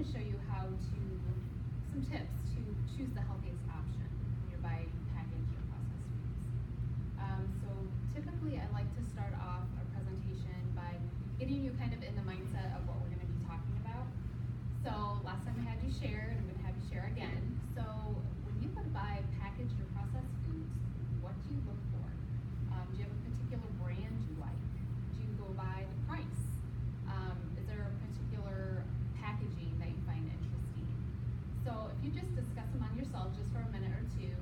to show you some tips to choose the healthiest option when you're buying packaged or processed foods. So typically I like to start off a presentation by getting you kind of in the mindset of what we're going to be talking about. So last time I had you share, and I'm going to have you share again. So when you go to buy packaged or processed foods, what do you look for? Do you have a particular brand you like? Do you go by the price? Is there a particular packaging that you find interesting? So if you just discuss among yourselves just for a minute or two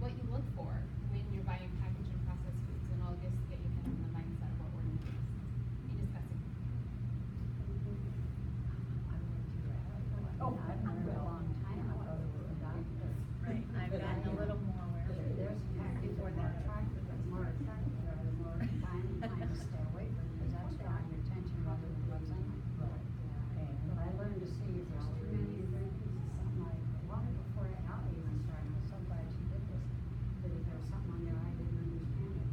what you look for when you're buying packaged and processed foods, and I'll just get you kind of in the mindset of what we're going to be discussing. Oh, I've known for a long time. I thought it was a doctor. Right, I've gotten a little more aware of it. There's packaged more attractive, that's more attractive, or the more fine to stay away from, because that's drawing your attention rather than what's in it. But I learned to see if there's too many ingredients, it's something like, long before I even started, I'm so glad you did this, that if there was something on there I didn't understand it.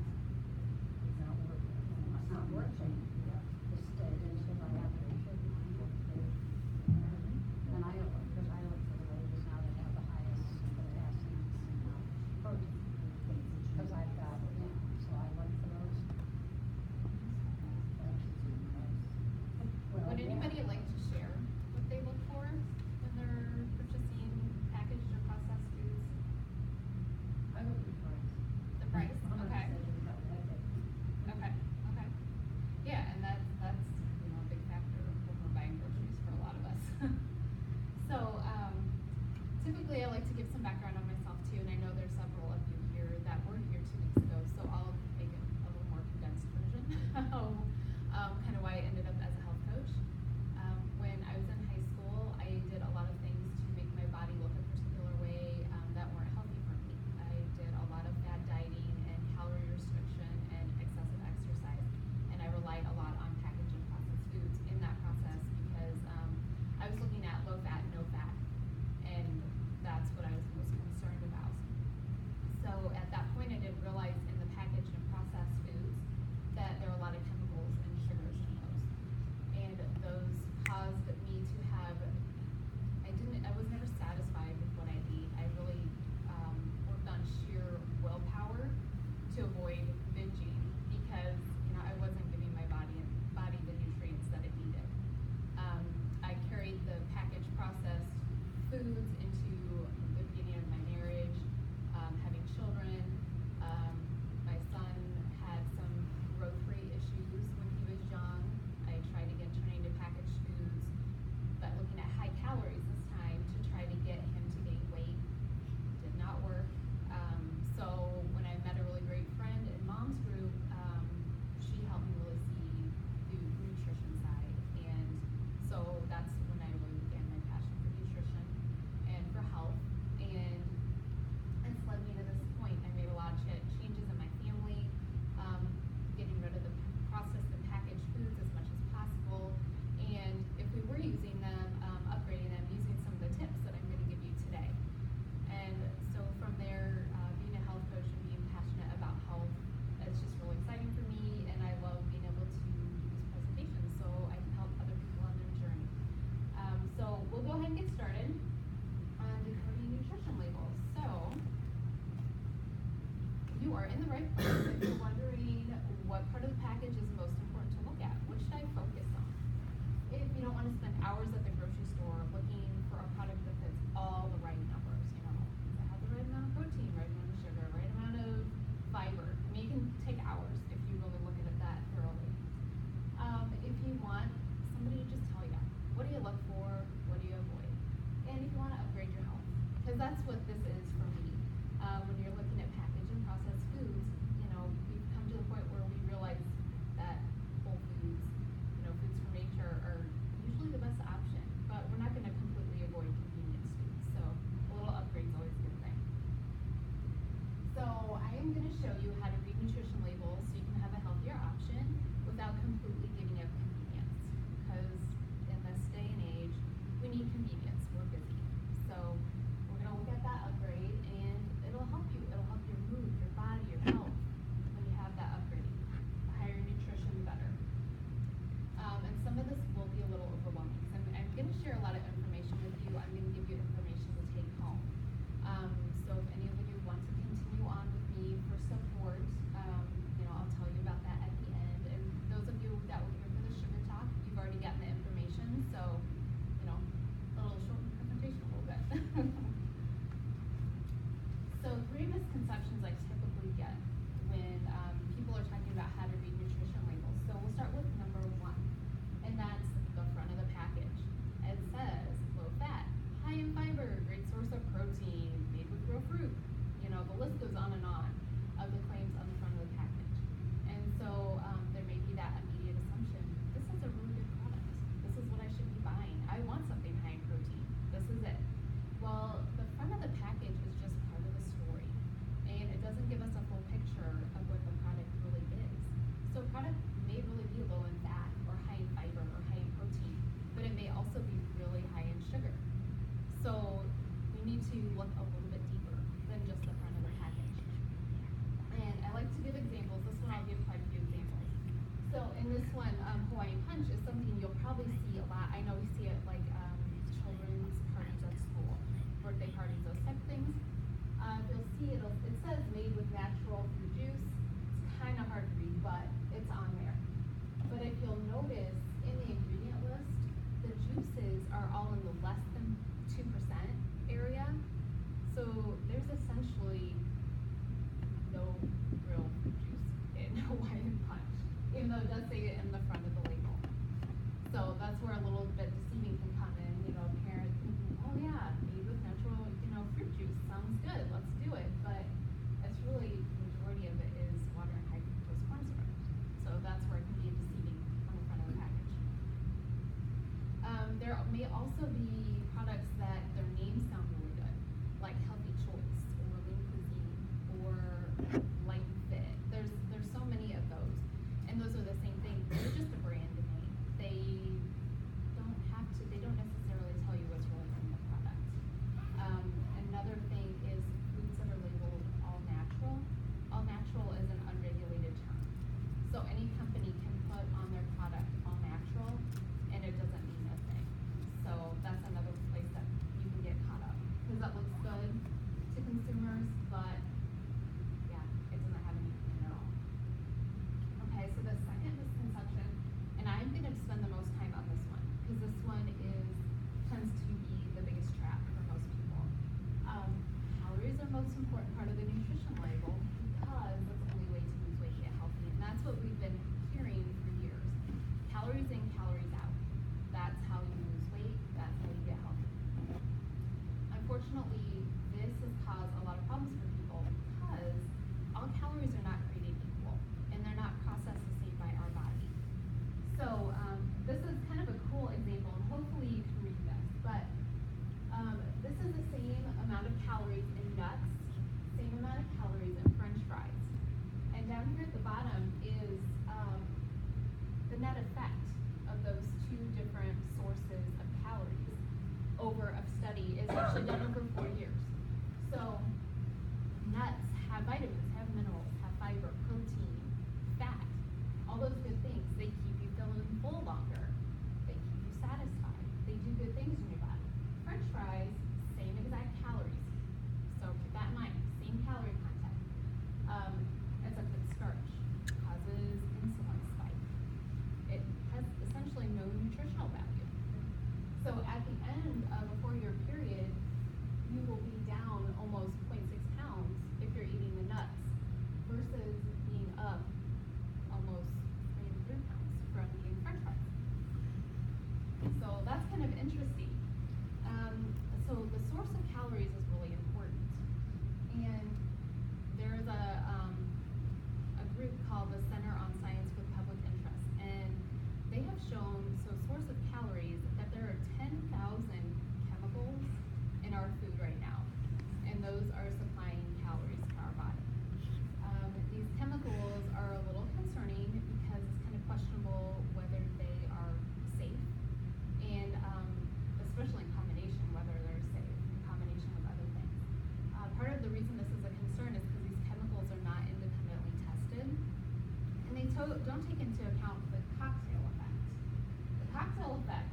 It's not working. It's not working. Just until I have to, and I look, because I look for the labels now that have the highest potassium and protein, because I've got, so I look for those. Would anybody like to share what they look for when they're purchasing packaged or processed foods? I look for price. The price? Okay. Okay. Yeah, and that's a big factor when we're buying groceries for a lot of us. So typically I like to give some background on myself too, and I know there's several of you here that were here 2 weeks ago, so I'll make it a little more condensed version of kind of why I ended up as a health coach. When I was in high school, I did a lot of things to make my body look a particular way that weren't healthy for me. I did a lot of fad dieting and calorie restriction and excessive exercise, and I relied a lot on packaged and processed foods in that process because I was looking at low fat, no fat, and that's what I was most concerned about. So at that point, I didn't realize in the packaged and processed foods that there are a lot of chemicals and sugars in those, and those caused me to have. I was never satisfied with what I ate. I really worked on sheer willpower to avoid binging because I wasn't giving my body the nutrients that it needed. I carried the packaged processed foods into the beginning of my marriage, having children. My son had some growth rate issues when he was young. I tried again turning to packaged foods, but looking at high calories this time to try to get him to gain weight. Did not work. So when I met a really great friend in Mom's group, she helped me really see the nutrition side, and so that's when I really began my passion for nutrition and for health, and it's led me to this point. I made a lot of changes in my family, getting rid of the processed and packaged foods as much as possible, and if we were using them, upgrading them using some of the tips that I'm going to give you today. And so from there, being a health coach and being passionate about health, it's just really exciting for me, and I love being able to do these presentations so I can help other people on their journey. So we'll go ahead and get started on decoding nutrition labels. So you are in the right place if you're wondering what part of the package is most important to look at. What should I focus on? If you don't want to spend hours at the grocery store looking for a product that fits all the right numbers, does it have the right amount of protein, right amount of sugar, right amount of fiber? I mean, you can take hours if you really look at it that thoroughly. If you want somebody to just tell you, what do you look for, what do you avoid? And if you want to upgrade your health, because that's what this is for me. When you're looking at packaged and processed foods, we've come to the point where we realize that whole foods, foods from nature are usually the best option, but we're not going to completely avoid convenience foods. So a little upgrade is always a good thing. So I am going to show you how to read nutrition labels so you can have a healthier option without completely giving up convenience, because in this day and age, we need convenience. We're busy. So we're going to look at that upgrade, and it'll help you. It'll help your mood, your body, your health when you have that upgrade. The higher nutrition, the better. And some of this will be a little overwhelming because I'm going to share a lot of information you, I'm going to give you information to take home. So if any of you want to continue on with me for support, I'll tell you about that at the end. And those of you that were here for the sugar talk, you've already gotten the information, so, a little short presentation a little bit. So 3 misconceptions I typically get when people are talking about how to read nutrition labels. So we'll start with number 1, and that's the front of the package. It says low fat, high in fiber, great source of protein, made with real fruit. The list goes on and on of the claims on the front of the package. And so there may be that immediate assumption, this is a really good product. This is what I should be buying. I want something high in protein. This is it. Well, the front of the package is just part of the story, and it doesn't give us a full picture of what the product really is. So a product may really be low in fat, or high in fiber, or high in protein, but it may also be really high in sugar. So we need to look a little bit deeper than just the front of the package. And I like to give examples. This one I'll give quite a few examples. So in this one, Hawaiian Punch is something you'll probably see a lot. I know we see it like children's parties at school, birthday parties, those type of things. You'll see it says made with natural fruit juice. It's kind of hard to read, but it's on there. But if you'll notice in the ingredient list, the juices are all in the less than 2% area. So there's essentially no real fruit juice in Hawaiian Punch, even though it does say it in the front of the label. So that's where a little bit deceiving can come in, parents thinking, oh yeah, made with natural, fruit juice, sounds good, let's do it. But it's really, the majority of it is water and high fructose corn syrup. So that's where it can be deceiving on the front of the package. There may also be products that their names sound really good, like Healthy Choice, or Lean Cuisine, or Light Fit. There's so many of those, and those are the same thing. They're just a brand name. They don't necessarily tell you what's really in the product. Another thing is foods that are labeled all natural. All natural is an unregulated term. So any company can put on their product all natural, and it doesn't mean a thing. So that's another place that you can get caught up, because that looks good to consumers, but yeah, it doesn't have anything in it at all. Okay, so the second misconception, and I'm going to spend the most time on this one, because this one tends to be the biggest trap for most people. Calories are the most important part of the nutrition label, because that's the only way to lose weight and get healthy, and that's what we've been hearing for years. Calories in, calories out. That's how you lose weight, that's how you get healthy. Unfortunately, this has caused a lot of problems for people, because all calories are not created equal, and they're not processed the same by our body. So this is kind of a cool example, and hopefully you can read this, but this is the same amount of calories in nuts, same amount of calories in French fries. And down here at the bottom is the net effect of those 2 different sources of calories over a study is actually done over 4 years. So nuts have vitamins, have minerals, have fiber, protein, fat, all those good things. They keep you feeling full longer. They keep you satisfied. They do good things in your body. French fries, same exact calories. So keep that in mind, same calorie content. Except it's starch. It causes insulin spike. It has essentially no nutritional value. So at the end of a 4-year period, you will be down almost 0.6 pounds if you're eating the nuts, versus being up almost 3 pounds from eating French fries. So that's kind of interesting. So the source of calories is really important, and there's a group called the Center on Science with Public Interest, and they have shown, source of calories, that there are 10,000 chemicals in our food right now, and those are supplying calories to our body. These chemicals are a little concerning, because it's kind of questionable whether they are safe, and especially in combination, whether they're safe in combination with other things. Part of the reason this is a concern is because these chemicals are not independently tested, and they don't take into account the cocktail effect. The cocktail effect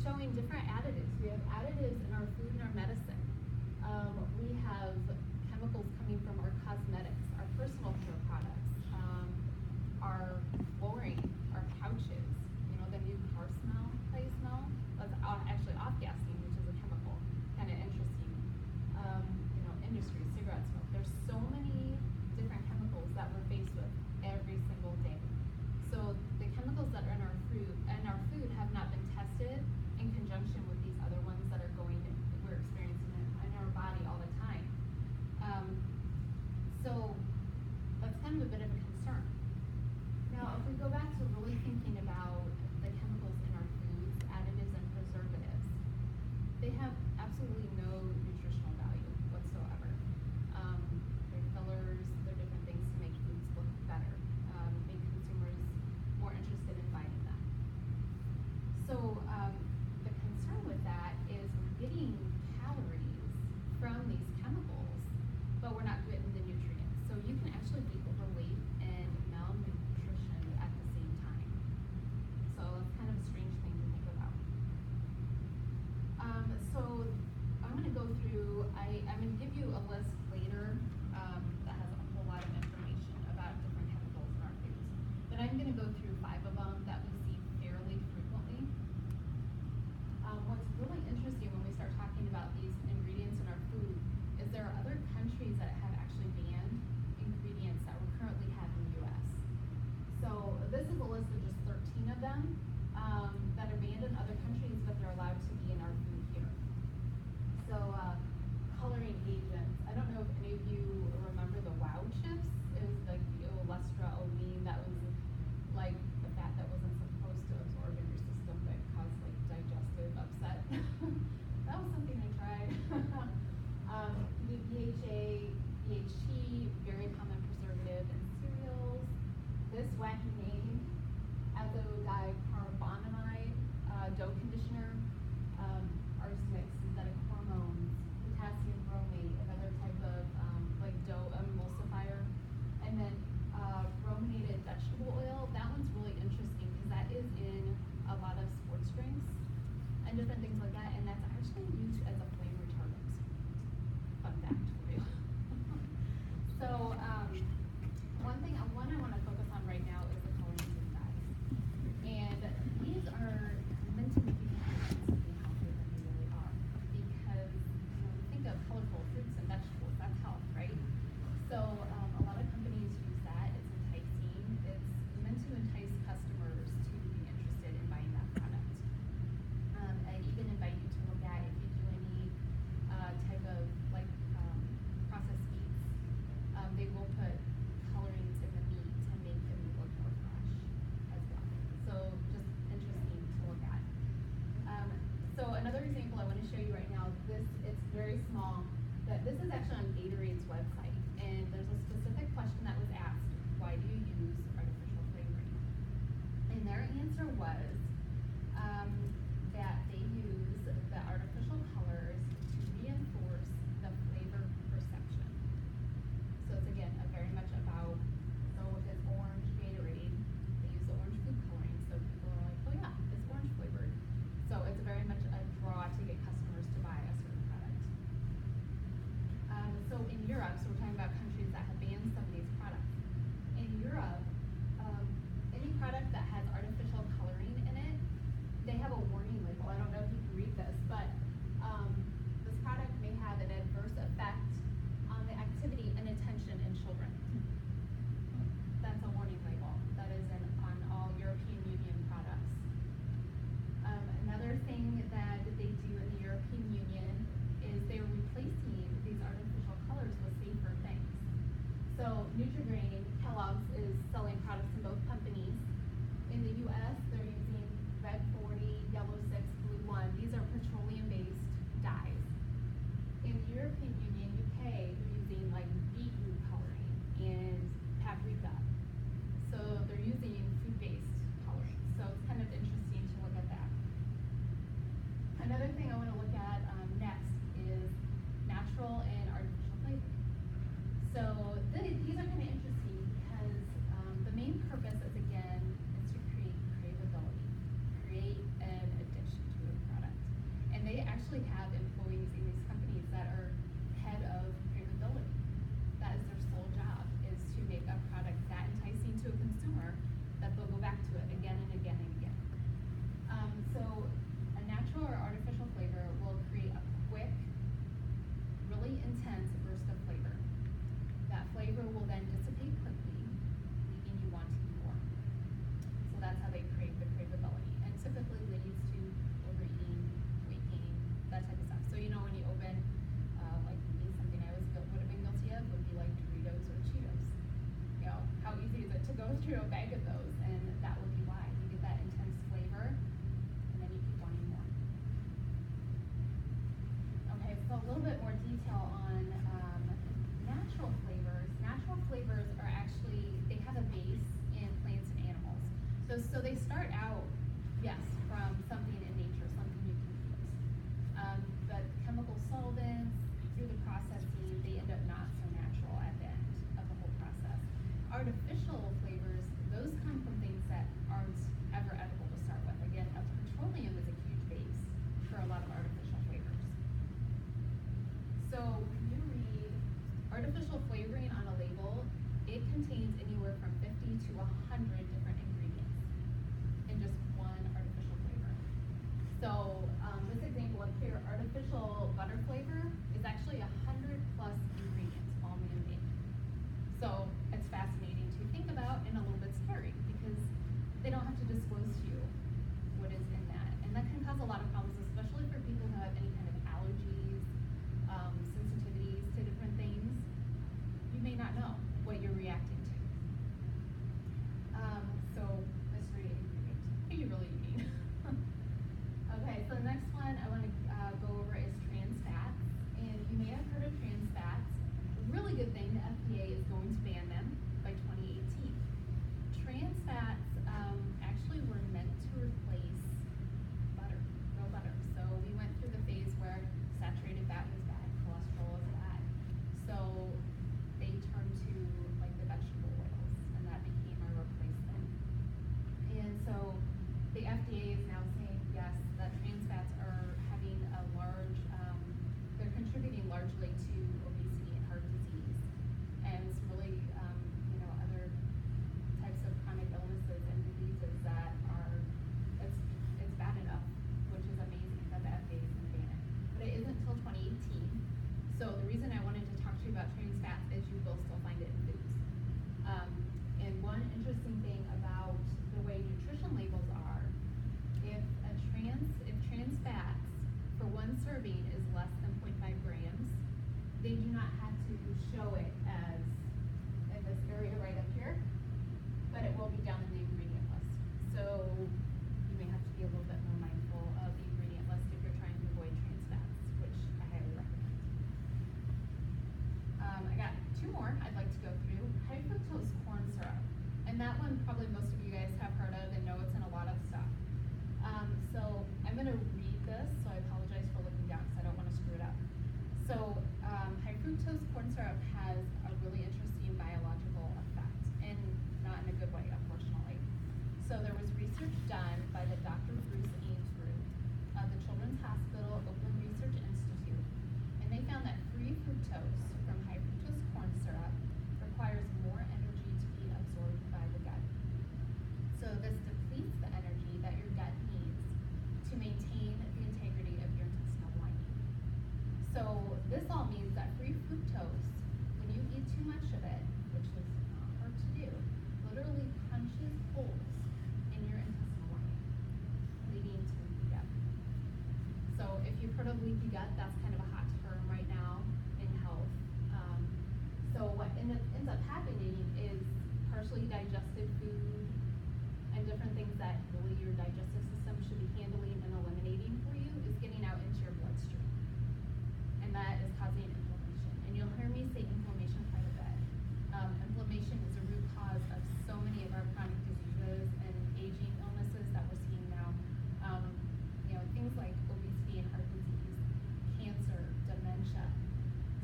showing different additives. We have additives in our food and our medicine. We have chemicals coming from our cosmetics, our personal care products, our flooring, our couches, you know, the new car smell that you smell, that's actually off-gassing, which is a chemical, kind of interesting. You know, industry, cigarette smoke. There's so many different chemicals that we're faced with every single day. So the chemicals that are in our food have not been tested in conjunction with these other ones that are we're experiencing in our body all the time. So that's kind of a bit of a concern. Now, if we go back to really thinking about the chemicals in our foods, additives and preservatives, they have absolutely no nutritional value whatsoever. They're fillers, they're different things to make foods look better, make consumers more interested in buying them. So the concern with that is we're getting calories from these chemicals, but we're not getting the nutrients. So you can actually be overweight and malnutrition at the same time. So it's kind of a strange thing to think about. So I'm going to go through, I'm going to give you a list later that has a whole lot of information about different chemicals in our foods. But I'm going to go through 5 of them that we see fairly frequently. What's really interesting when we start talking about these ingredients in our food is there are other countries that have actually banned ingredients that we currently have in the U.S. So this is a list of just 13 of them that are banned in other countries, but they're allowed to be in our food here. So coloring agents. I don't know if any of you remember the Wow chips. It was like the olestrazoline that was like the fat that wasn't supposed to absorb in your system that caused like digestive upset. That was something I tried. BHA, BHT, very common preservative in cereals. This wacky name, azodicarbonamide, dough conditioner, arsenic, synthetic hormones, potassium bromate, another type of like dough emulsifier, and then brominated vegetable oil. That one's really interesting because that is in a lot of sports drinks and different things like that, and that's actually used as a flame retardant. Fun fact for you. So one thing I want to focus on right now is the colorants and dyes, and these are meant to make you something healthier than you really are, because you know, we think of colorful fruits and vegetables, that's health, right? So a lot of companies use that. It's enticing. It's meant to entice customers to be interested in buying that product. I even invite you to look at if you do any type of like processed meats. They will put colorings in the meat to make the meat look more fresh as well. So just interesting to look at. So another example I want to show you right now, it's very small, but this is actually on Gatorade's website, and there's a specific question that was asked, why do you use artificial flavoring? And their answer was that they use the artificial colors to reinforce the flavor perception. So it's again very much about, so with this orange Gatorade, they use the orange food coloring, so people are like, oh yeah, it's orange flavored. So it's very much a draw to get customers to buy a certain product. So in Europe, so we're talking about countries that have banned some of these products. In Europe, any product that has artificial color actually have employees in these companies that are head of craveability. That is their sole job, is to make a product that enticing to a consumer that they'll go back to it again and again and again. So a natural or artificial flavor will create a quick, really intense burst of flavor. That flavor will then dissipate quickly, leaving you wanting more. So that's how they create the craveability, and typically leads to overeating, weight gain, that type of stuff. So when you open, like me, something I would have been guilty of would be like Doritos or Cheetos. How easy is it to go through a bag of those, and that would be why. You get that intense flavor, and then you keep wanting more. Okay, so a little bit more detail on natural flavors. Natural flavors are actually, they have a base in plants and animals. So they start out, yes, from something in nature, something you can use. But chemical solvents, through the processing, they end up not so natural at the end of the whole process. Artificial flavors, those come from things that aren't ever edible to start with. Again, petroleum is a huge base for a lot of artificial flavors. So when you read artificial flavoring on a label, it contains anywhere from 50 to 100 different ingredients in just one artificial flavor. So this example up here, artificial butter flavor, is actually 100 plus ingredients, all man-made. So it's fascinating to think about and a little bit scary, because they don't have to disclose to you what is in that. And that can cause a lot of problems, especially for people who have any kind of allergies, sensitivities to different things. You may not know what you're reacting to. So mystery ingredient. What are you really eating? Okay, so the next one I want to go over is trans fats. And you may have heard of trans fats. A really good thing, the FDA is going to ban them by 2018. Trans fats actually were meant to replace butter, real butter. So we went through the phase where saturated fat was bad, cholesterol was bad. So they turned to like the vegetable oils, and that became our replacement. And so the FDA is now saying, yes, that trans fats are having a large, they're contributing largely to obesity and heart disease, and some really, other types of chronic illnesses and diseases that are, it's bad enough, which is amazing that the FDA is going to ban it. But it isn't until 2018. So the reason I wanted to talk to you about trans fats is you will still find it in foods. And one interesting thing about the way nutrition labels are, if trans fats for one serving is less than 0.5 grams, they do not have to show it as in this area right up here, but it will be down in the ingredient list. So you may have to be a little bit more mindful of the ingredient list if you're trying to avoid trans fats, which I highly recommend. I got two more I'd like to go through. High fructose corn syrup. And that one probably most of you guys have heard of and know it's in a lot of stuff. So I'm going to read this, so I apologize for looking down because I don't want to screw it up. So high fructose corn syrup has a really interesting biological effect, and not in a good way, unfortunately. So there was research done by the Dr. Bruce Ames group of the Children's Hospital Oakland Research Institute, and they found that free fructose from high fructose corn syrup requires more energy to be absorbed by the gut. So this depletes the energy that your gut needs to maintain the integrity of your intestinal lining. So this all means that free fructose, when you eat too much of it, which is not hard to do, literally punches holes in your intestinal lining, leading to leaky gut. So if you've heard of leaky gut, that's kind of a hot term right now in health. So what ends up happening is partially digested food and different things that really your digestive system should be handling and eliminating for you is getting out into your bloodstream. And that is causing inflammation. And you'll hear me say inflammation quite a bit. Inflammation is a root cause of so many of our chronic diseases and aging illnesses that we're seeing now. Things like obesity and heart disease, cancer, dementia.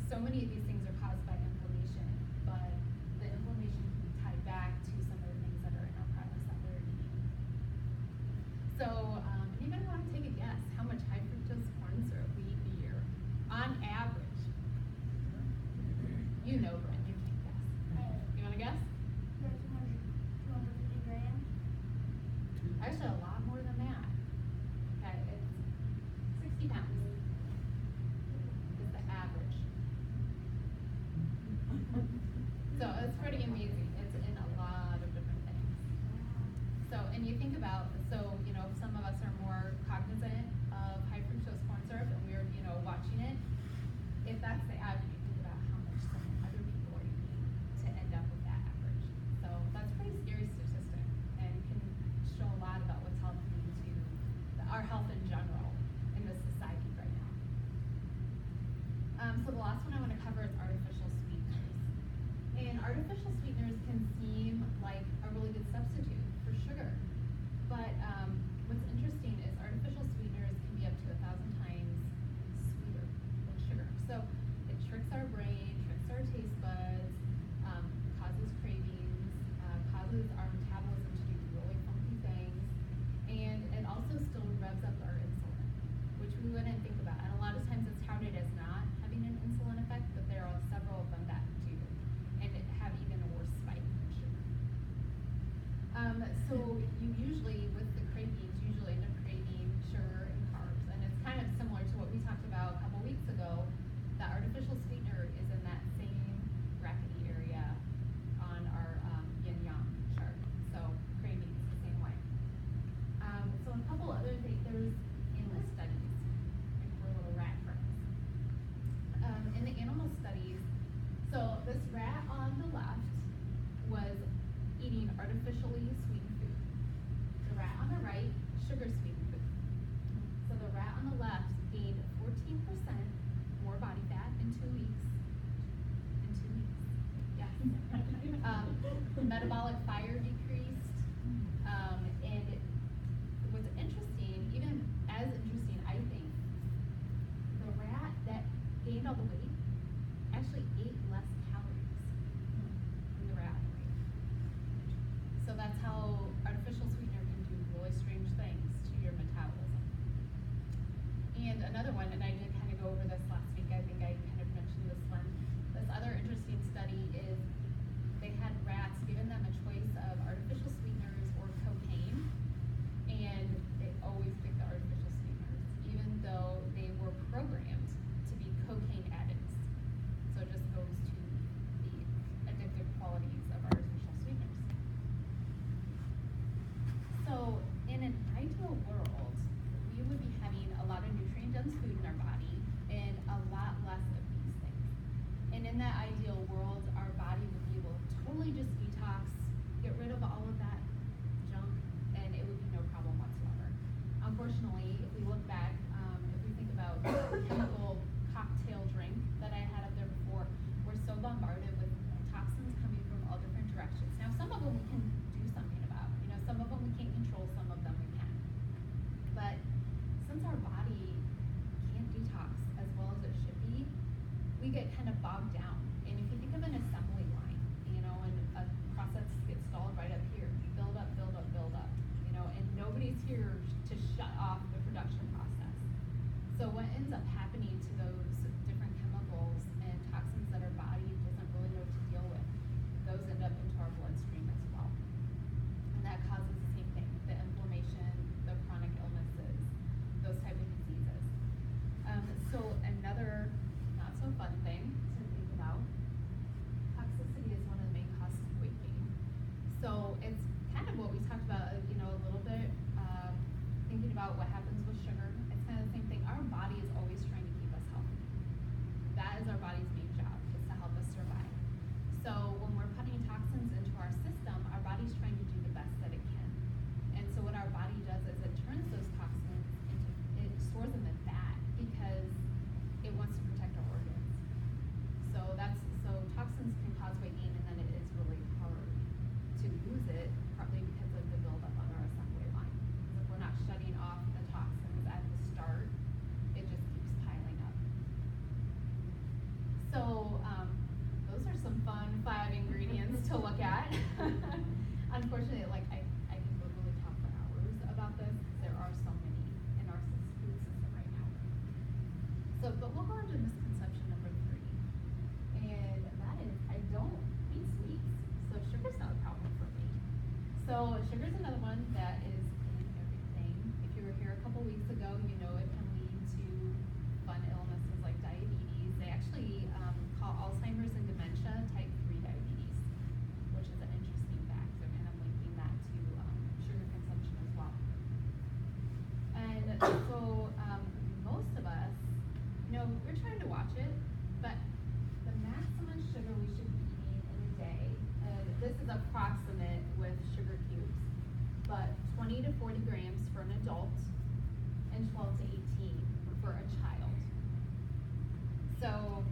So many of these things are caused by inflammation, but the inflammation can be tied back to some of the things that are in our products that we're eating. So the last one I want to cover is artificial sweeteners. And artificial sweeteners can seem like a really good substitute for sugar. But what's interesting is artificial sweeteners can be up to 1,000 times sweeter than sugar. So it tricks our brain, tricks our taste buds, causes cravings, causes our metabolism to do really funky things, and it also still revs up our insulin, which we wouldn't think about. And a lot of times it's touted as not having an insulin effect, but there are several of them that do, and have even a worse spike than sugar. So you usually, with the cravings, usually end up craving sugar and carbs, and it's kind of similar to what we talked about a couple weeks ago. The artificial sweetener is in that same brackety area on our yin-yang chart, so cravings the same way. So a couple other things, there's animal studies, like we're little rat friends. In the animal studies, so this rat on the left was eating artificially sweetened food. The rat on the right, sugar sweetened food. So the rat on the left gained 14% more body fat in 2 weeks. In 2 weeks, yes. Metabolic fire decreased, and what's interesting, even as interesting, I think, the rat that gained all the weight actually ate less calories than the rat on the right. So that's how artificial sweetener can do really strange things to your metabolism. And another one, and I did kind of go over this last week, I think I kind of mentioned this one. This other interesting study is they had rats, given them a choice of artificial sweeteners or cocaine, and they always picked the artificial sweeteners, even though they were programmed to be cocaine addicts. So it just goes to the addictive qualities of artificial sweeteners. So in an ideal world, we would be having a lot of nutrient-dense food in our body and a lot less of these things. And in that ideal world, our body would be able to totally just detox, get rid of all of that junk, and it would be no problem whatsoever. Unfortunately, if we look back, if we think about the chemical cocktail drink that I had up there before, we're so bombarded with toxins coming from all different directions. Now, some of them we can do something about. You know, some of them we can't control, some of them we can. But since our body can't detox as well as it should be, we get kind of bogged down. And if you think of an assembly line, you know, and a process gets stalled right up here, you build up, you know, and nobody's here to shut off the production process. So what ends up happening to those different chemicals and toxins that our body doesn't really know what to deal with, those end up into our bloodstream as well. And that causes the same thing, the inflammation, the chronic illnesses, those type of diseases. So another not so fun thing to think about, toxicity is one of the main causes of weight gain. So it's kind of what we talked about, you know, a little bit, thinking about what happens with sugar. It's kind of the same thing. Our body is always trying to keep us healthy. That is our body's main job, is to help us survive. So when we're putting toxins into our system, our body's trying to do the best that it can. And so what our body does is it turns those toxins into, it stores them in fat because it wants to protect our organs. So toxins can cause weight gain, and then it is really hard to lose it, partly because of the buildup on our assembly line. Because if we're not shutting off the toxins at the start, it just keeps piling up. So those are some fun 5 ingredients to look at. Unfortunately, like I can literally talk for hours about this because there are so many in our food system right now. So, but we'll go on to misconception number 3, and that is I don't eat sweets, so sugar's not a problem for me. So sugar's another one that is in everything. If you were here a couple weeks ago, you know it can lead to fun illnesses like diabetes. They actually call Alzheimer's and dementia type 3 diabetes, which is an interesting fact. They're kind of linking that to sugar consumption as well. And so most of us, you know, we're trying to watch it, but the maximum sugar we should be eating in a day, and this is approximate with sugar cubes, but 20 to 40 grams for an adult and 12 to 18 for a child. So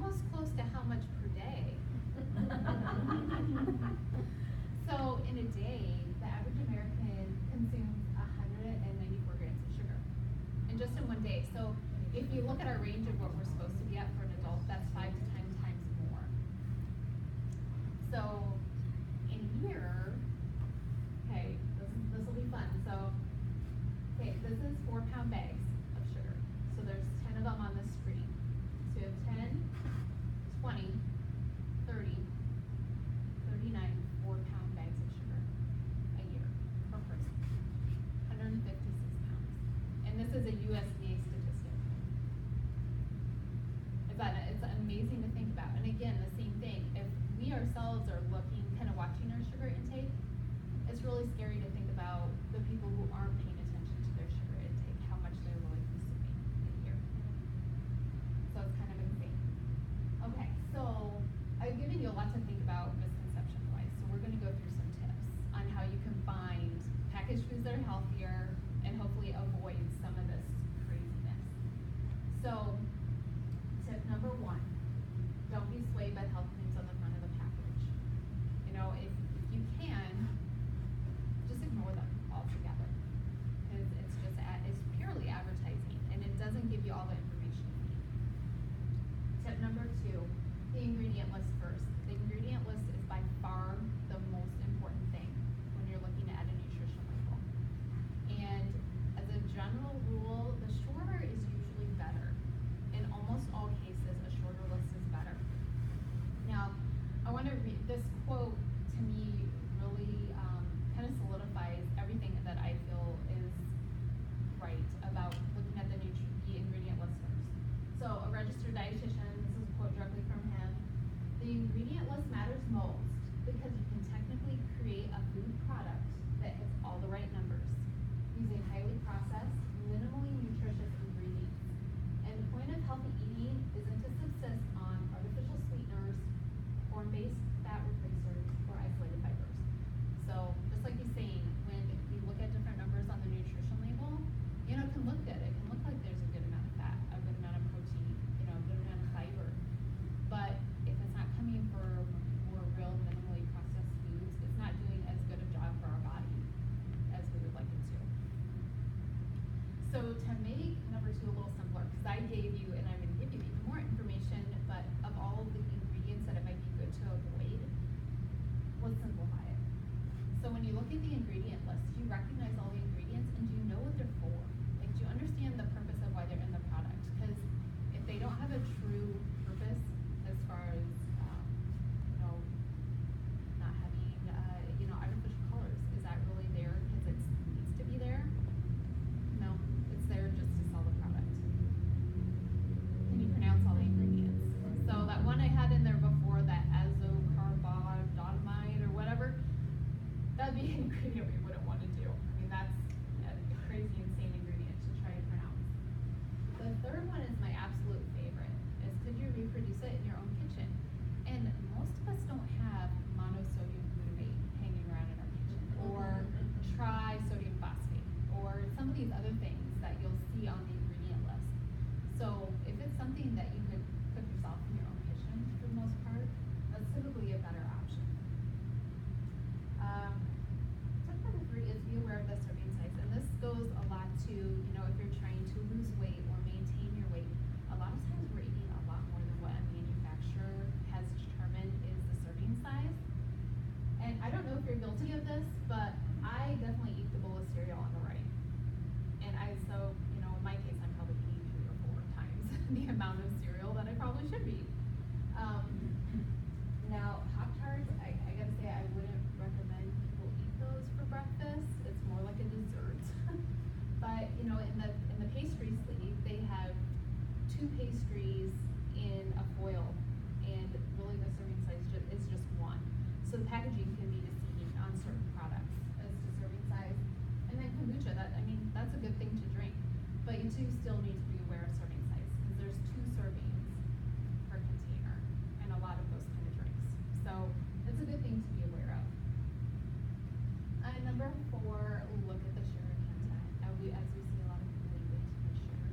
almost close to how much per day. So in a day, the average American consumes 194 grams of sugar. And just in one day. So if you look at our range of what we're supposed to be at for an adult, that's 5 to 10 times more. So in here, okay, this will be fun. So, okay, this is 4-pound bags of sugar. So there's 10 of them on the screen. So you have 10, 20, 30, 39 4-pound bags of sugar a year per person. 156 pounds. And this is a USDA statistic. It's amazing to think about. And again, the same thing. If we ourselves are looking, kind of watching our sugar intake, it's really scary to think about the people who aren't paying attention to their sugar intake, how much they're really consuming in a year. So it's kind of insane. Okay, so I've given you a lot to think about misconception-wise, so we're going to go through some tips on how you can find packaged foods that are healthier and hopefully avoid some of this craziness. So, tip number 1, don't be swayed by the health claims on the front of the package. You know, if you can, just ignore them altogether. Because it's purely advertising and it doesn't give you all the information you need. Tip number 2, the ingredient list first. The ingredient list is by far the most important thing when you're looking at a nutrition label. And as a general rule, the shorter is usually better. In almost all cases, a shorter list is better. Now, I want to read this quote. To me, really kind of solidifies everything that I feel is right about looking at the ingredient list first. So, a registered dietitian, this is a quote directly from him. The ingredient list matters most because you can technically create a food product that hits all the right numbers using highly processed, minimally nutritious ingredients. And the point of healthy eating isn't to subsist on artificial sweeteners, corn-based fat replacers, or isolated fibers. So just like he's saying, when you look at different numbers on the nutrition label, you know, it can look good. It can look like there's a good amount of fat, a good amount of protein, you know, a good amount of fiber. But if it's not coming from more real minimally processed foods, it's not doing as good a job for our body as we would like it to. So to make number 2 a little simpler, because I gave you, and I'm going to give you even more information, but of all the ingredients that it might be good to avoid, let's simplify it. So when you look at the ingredient list, do you recognize all the ingredients and do you know what they're for? Like, do you understand the purpose of why they're in the product? Because if they don't have a true purpose as far as, you know, not having, you know, artificial colors, is that really there because it needs to be there? No, it's there just to sell the product. Can you pronounce all the ingredients? So that one I had in there before, that azocarbonamide or whatever, that'd be an ingredient we wouldn't want to do. I mean, that's a crazy, insane ingredient to try to pronounce. The third one is my absolute favorite, is could you reproduce it in your own kitchen? And most of us don't have monosodium glutamate hanging around in our kitchen, or trisodium phosphate, or some of these other things that you'll see on the ingredient list. So if it's something that you could cook yourself in your own kitchen for the most part, that's typically a better option. Tip number 3 is be aware of the serving size, and this goes a lot to, you know, if you're trying to lose weight or maintain your weight, a lot of times we're eating a lot more than what a manufacturer has determined is the serving size. And I don't know if you're guilty of this, but I definitely eat the bowl of cereal on the right. And so, you know, in my case, I'm probably eating 3 or 4 times the amount of cereal that I probably should be. Now, Pop-Tarts, I gotta say, I wouldn't recommend people eat those for breakfast. It's more like a dessert. But, you know, in the pastry sleeve, they have 2 pastries in a foil, and really the serving size is just 1. So the packaging can be deceiving on certain products as to serving size. And then kombucha, that's a good thing to drink. But you do still need to be aware of serving size, because there's 2 servings per container and a lot of those kind of drinks. So it's a good thing to be aware of. Number 4, look at the sugar content. As we see a lot of people eat way too much sugar.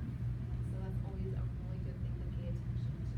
So that's always a really good thing to pay attention to.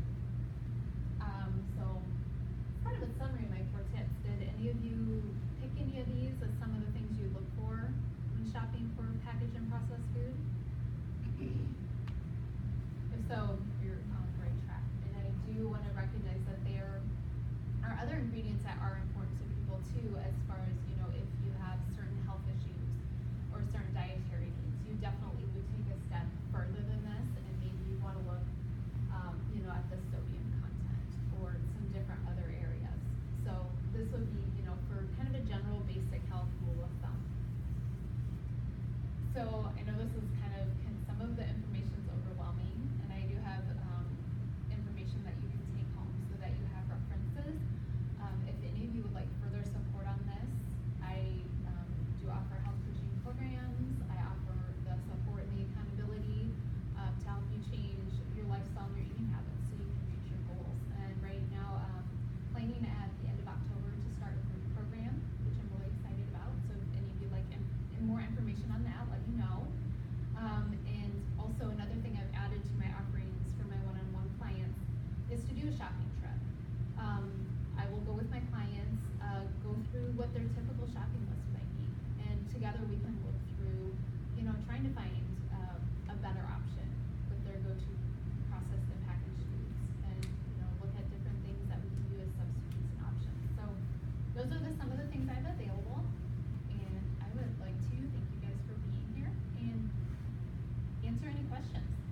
answer any questions.